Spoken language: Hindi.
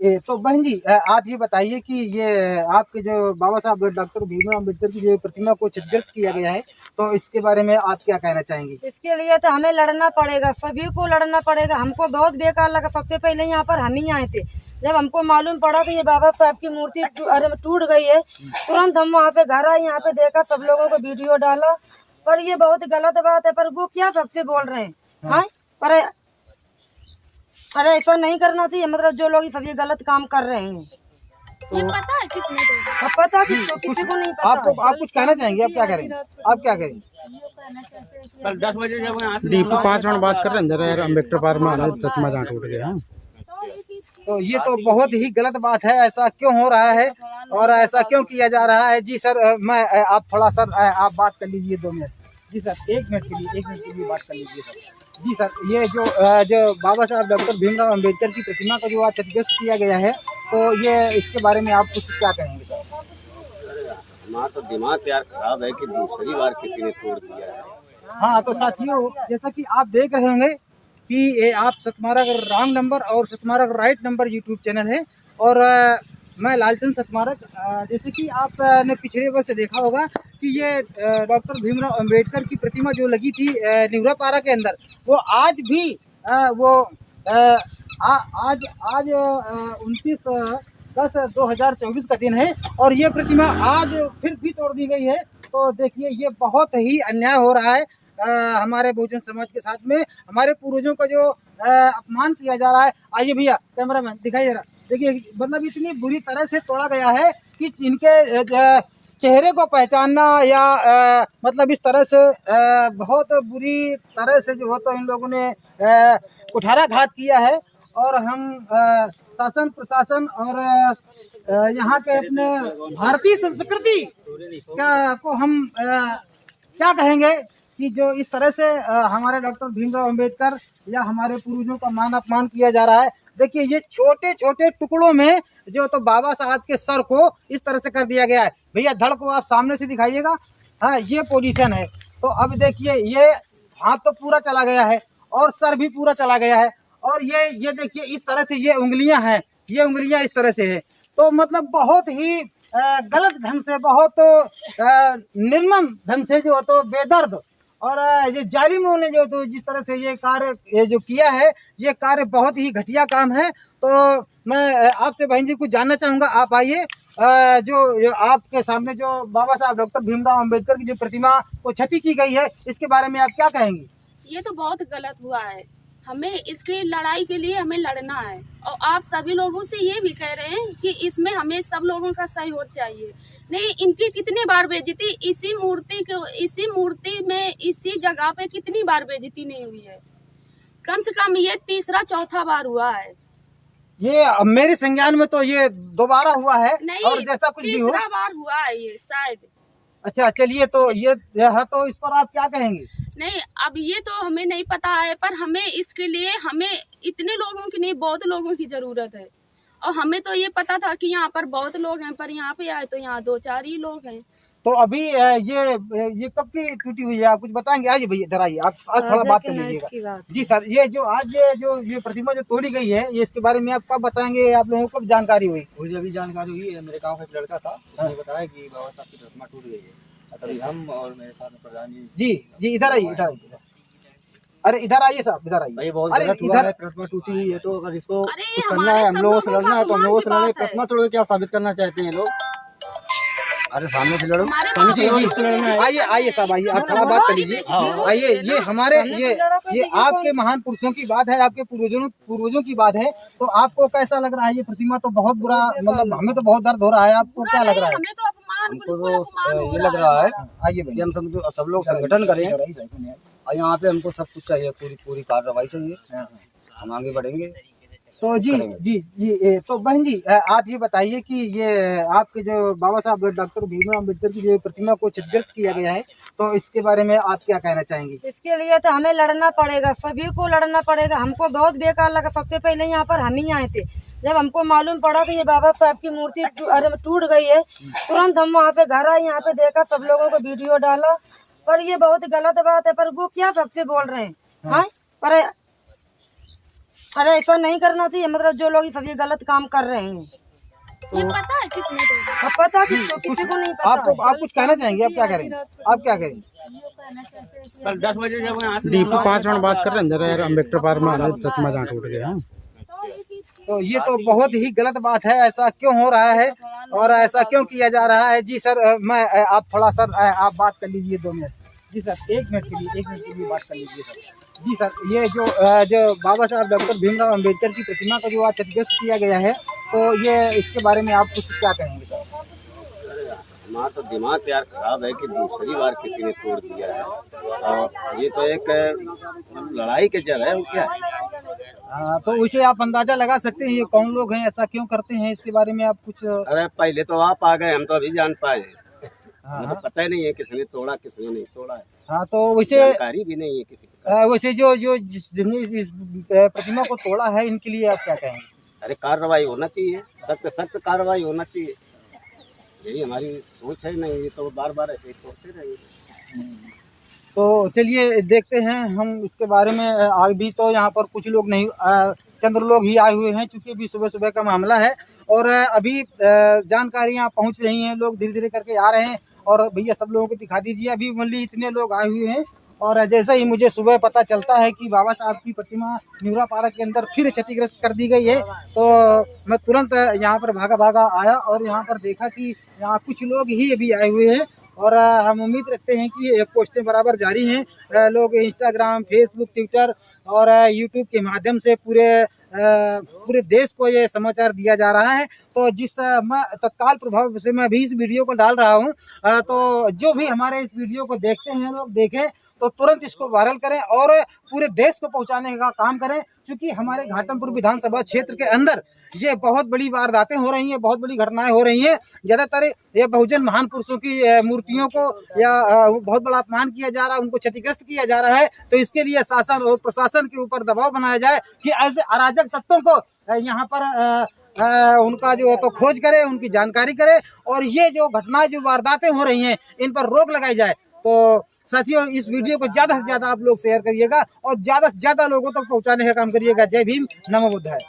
तो बहन जी आप ये बताइए कि ये आपके जो बाबा साहब डॉक्टर भीमराव अम्बेडकर की जो प्रतिमा को क्षतिग्रस्त किया गया है, तो इसके बारे में आप क्या कहना चाहेंगी? इसके लिए तो हमें लड़ना पड़ेगा, सभी को लड़ना पड़ेगा। हमको बहुत बेकार लगा। सबसे पहले यहाँ पर हम ही आए थे। जब हमको मालूम पड़ा कि ये बाबा साहब की मूर्ति टूट गई है, तुरंत हम वहाँ पे घर आए, यहाँ पे देखा, सब लोगों को वीडियो डाला। पर ये बहुत गलत बात है। पर वो क्या सबसे बोल रहे हैं? हाँ, पर अरे ऐसा नहीं करना चाहिए। मतलब जो लोग सभी गलत काम कर रहे हैं, ये पता है किसने तोड़ा? पता किसको? किसी को नहीं पता। आप कुछ कहना चाहेंगे? आप क्या करेंगे? आप क्या करेंगे? कल 10 बजे जब यहाँ से दीपू 5 मिनट बात कर रहे हैं जरा यार। अम्बेडकर पार्क में आना प्रतिमा जहाँ टूट गया है, तो ये तो बहुत ही गलत बात है। ऐसा क्यों हो रहा है और ऐसा क्यों किया जा रहा है? जी सर, मैं आप थोड़ा सर आप बात कर लीजिए 2 मिनट। जी सर, 1 मिनट के लिए बात कर लीजिए सर। जी सर, ये जो बाबा साहब डॉक्टर भीमराव अम्बेडकर की प्रतिमा को जो आज क्षतिग्रस्त किया गया है, तो ये इसके बारे में आप कुछ क्या कहेंगे सर? हमारा तो दिमाग यार खराब है कि दूसरी बार किसी ने तोड़ दिया है। हाँ, तो साथियों, जैसा कि आप देख रहे होंगे कि ये आप सतमारक रॉन्ग नंबर और सतमारक राइट नंबर यूट्यूब चैनल है, और मैं लालचंद सतमारक। जैसे कि आपने पिछले वर्ष देखा होगा कि ये डॉक्टर भीमराव अंबेडकर की प्रतिमा जो लगी थी निवरापारा के अंदर, वो आज भी आज 29/10/2024 का दिन है, और ये प्रतिमा आज फिर भी तोड़ दी गई है। तो देखिए, ये बहुत ही अन्याय हो रहा है हमारे बहुजन समाज के साथ में। हमारे पूर्वजों का जो अपमान किया जा रहा है। आइए भैया, कैमरामैन दिखाइए जरा। देखिए, मतलब इतनी बुरी तरह से तोड़ा गया है कि इनके चेहरे को पहचानना या मतलब इस तरह से बहुत बुरी तरह से जो हो, तो इन लोगों ने कुठाराघात किया है। और हम शासन प्रशासन और यहाँ के अपने भारतीय संस्कृति को हम क्या कहेंगे कि जो इस तरह से हमारे डॉक्टर भीमराव अंबेडकर या हमारे पूर्वजों का मान अपमान किया जा रहा है। देखिए, ये छोटे छोटे टुकड़ों में जो तो बाबा साहब के सर को इस तरह से कर दिया गया है। भैया, धड़ को आप सामने से दिखाइएगा। हाँ, ये पोजीशन है। तो अब देखिए, ये हाथ तो पूरा चला गया है और सर भी पूरा चला गया है, और ये देखिए इस तरह से ये उंगलियां हैं, ये उंगलियां इस तरह से है। तो मतलब बहुत ही गलत ढंग से, बहुत निर्मम ढंग से जो तो बेदर्द और ये जालिमों ने जो तो जिस तरह से ये जो किया है, ये कार्य बहुत ही घटिया काम है। तो मैं आपसे बहन जी कुछ जानना चाहूँगा। आप आइए, जो आपके सामने जो बाबा साहब डॉक्टर भीमराव अम्बेडकर की जो प्रतिमा को क्षति की गई है, इसके बारे में आप क्या कहेंगी? ये तो बहुत गलत हुआ है। हमें इसकी लड़ाई के लिए हमें लड़ना है, और आप सभी लोगों से ये भी कह रहे हैं कि इसमें हमें सब लोगों का सहयोग चाहिए। नहीं, इनकी कितनी बार बेइज्जती इसी मूर्ति में इसी जगह पे कितनी बार बेइज्जती नहीं हुई है? कम से कम ये तीसरा चौथा बार हुआ है। ये मेरे संज्ञान में तो ये दोबारा हुआ है। नहीं, और जैसा कुछ भी हो, तीसरा बार हुआ है ये शायद। अच्छा, चलिए, तो ये है, तो इस पर आप क्या कहेंगे? नहीं, अब ये तो हमें नहीं पता है, पर हमें इसके लिए हमें इतने लोगों की नहीं, बहुत लोगों की जरूरत है। और हमें तो ये पता था कि यहाँ पर बहुत लोग हैं, पर यहाँ पे आए तो यहाँ 2-4 ही लोग हैं। तो अभी ये कब की टूटी हुई है, आप कुछ बताएंगे? आइए भैया, इधर आइए, आप थोड़ा बात कर लीजिएगा। जी सर, ये जो आज ये प्रतिमा जो तोड़ी गई है, ये इसके बारे में आप कब बताएंगे? आप लोगों को जानकारी हुई? मुझे अभी जानकारी हुई है। मेरे गांव का एक लड़का था, उसने बताया कि बाबा साहब की प्रतिमा टूट गई है। तभी हम और मेरे साथ में प्रधान जी इधर आइए, इधर आइए। अरे इधर आइए साहब, इधर आइए। बहुत गलत हुआ है, प्रतिमा टूटी हुई है। तो अगर इसको कुछ करना है, हम लोगों से लड़ना है, तो हम लोगों से लड़े। प्रतिमा तोड़ के क्या साबित करना चाहते हैं लोग? अरे सामने से लड़ो, सामने से लड़ना है। आइए साहब, आइए, आप थोड़ा बात कर लीजिए। आइए, ये हमारे ये आपके महान पुरुषों की बात है, आपके पूर्वजों की बात है। तो आपको कैसा लग रहा है? ये प्रतिमा तो बहुत बुरा, मतलब हमें तो बहुत दर्द हो रहा है। आपको क्या लग रहा है? हमको तो ये लग रहा है, आइए भाई, हम सब लोग संगठन करें और यहाँ पे हमको सब कुछ चाहिए, पूरी कार्रवाई चाहिए। हम आगे बढ़ेंगे। तो जी, तो बहन जी आप ये बताइए कि ये आपके जो बाबा साहब डॉक्टर भीमराव अम्बेडकर की जो प्रतिमा को क्षतिग्रस्त किया गया है, तो इसके बारे में आप क्या कहना चाहेंगी? इसके लिए तो हमें लड़ना पड़ेगा, सभी को लड़ना पड़ेगा। हमको बहुत बेकार लगा। सबसे पहले यहाँ पर हम ही आए थे। जब हमको मालूम पड़ा कि ये बाबा साहब की मूर्ति टूट गई है, तुरंत हम वहाँ पे घर आए, यहाँ पे देखा, सब लोगों को वीडियो डाला। पर ये बहुत गलत बात है। पर वो क्या सबसे बोल रहे हैं? हाँ, पर अरे ऐसा नहीं करना चाहिए, मतलब जो लोग सब ये गलत काम कर रहे हैं। ये पता है किसने तोड़ा? अब पता किसको, किसी को नहीं पता। आपको आप कुछ कहना चाहेंगे? आप क्या करेंगे? आप क्या करेंगे? कल 10 बजे जब यहाँ से दीपू 5 मिनट बात कर रहे हैं जरा यार, अम्बेडकर पार्क में आने प्रतिमा जहाँ टूट गया है। तो ये तो बहुत ही गलत बात है। ऐसा क्यों हो रहा है और ऐसा क्यों किया जा रहा है? जी सर, मैं आप थोड़ा सर आप बात कर लीजिए 2 मिनट। जी सर, 1 मिनट के लिए बात कर लीजिए सर। जी सर, ये जो बाबा साहब डॉक्टर भीमराव अम्बेडकर की प्रतिमा को जो आज क्षतिग्रस्त किया गया है, तो ये इसके बारे में आप कुछ क्या कहेंगे सर? हमारा तो दिमाग यार खराब है कि दूसरी बार किसी ने तोड़ दिया है, और ये तो एक लड़ाई के जड़ है, वो क्या है? तो उसे आप अंदाजा लगा सकते हैं ये कौन लोग हैं, ऐसा क्यों करते हैं, इसके बारे में आप कुछ? अरे पहले तो आप आ गए, हम तो अभी जान पाए हैं। हमें तो पता ही नहीं है किसने तोड़ा किसने नहीं तोड़ा है। हाँ, तो वैसे जानकारी भी नहीं है किसी को। वैसे जो जिसने इस प्रतिमा को तोड़ा है, इनके लिए आप क्या कहेंगे? अरे कार्रवाई होना चाहिए, सख्त कार्रवाई होना चाहिए, यही हमारी सोच है। नहीं ये तो बार बार ऐसे ही तोड़ते रहेंगे। तो चलिए देखते हैं हम इसके बारे में। अभी तो यहाँ पर कुछ लोग नहीं, चंद लोग ही आए हुए हैं, चूँकि अभी सुबह सुबह का मामला है और अभी जानकारियाँ पहुँच रही हैं, लोग धीरे धीरे करके आ रहे हैं। और भैया सब लोगों को दिखा दीजिए, अभी मतलब इतने लोग आए हुए हैं। और जैसे ही मुझे सुबह पता चलता है कि बाबा साहब की प्रतिमा न्यूरा पार्क के अंदर फिर क्षतिग्रस्त कर दी गई है, तो मैं तुरंत यहाँ पर भागा आया और यहाँ पर देखा कि यहाँ कुछ लोग ही अभी आए हुए हैं। और हम उम्मीद रखते हैं कि ये पोस्टें बराबर जारी हैं। लोग इंस्टाग्राम, फेसबुक, ट्विटर और यूट्यूब के माध्यम से पूरे देश को ये समाचार दिया जा रहा है। तो जिस मैं तत्काल प्रभाव से मैं भी इस वीडियो को डाल रहा हूँ, तो जो भी हमारे इस वीडियो को देखते हैं लोग देखें तो तुरंत इसको वायरल करें और पूरे देश को पहुंचाने का काम करें, क्योंकि हमारे घाटमपुर विधानसभा क्षेत्र के अंदर ये बहुत बड़ी वारदातें हो रही हैं, बहुत बड़ी घटनाएं हो रही हैं। ज़्यादातर ये बहुजन महान पुरुषों की मूर्तियों को या बहुत बड़ा अपमान किया जा रहा है, उनको क्षतिग्रस्त किया जा रहा है। तो इसके लिए शासन और प्रशासन के ऊपर दबाव बनाया जाए कि ऐसे अराजक तत्वों को यहाँ पर उनका जो है तो खोज करे, उनकी जानकारी करे और ये जो घटनाएं, जो वारदातें हो रही हैं, इन पर रोक लगाई जाए। तो साथियों, इस वीडियो को ज़्यादा से ज़्यादा आप लोग शेयर करिएगा और ज़्यादा से ज़्यादा लोगों तक पहुँचाने का काम करिएगा। जय भीम, नमो बुद्धाय।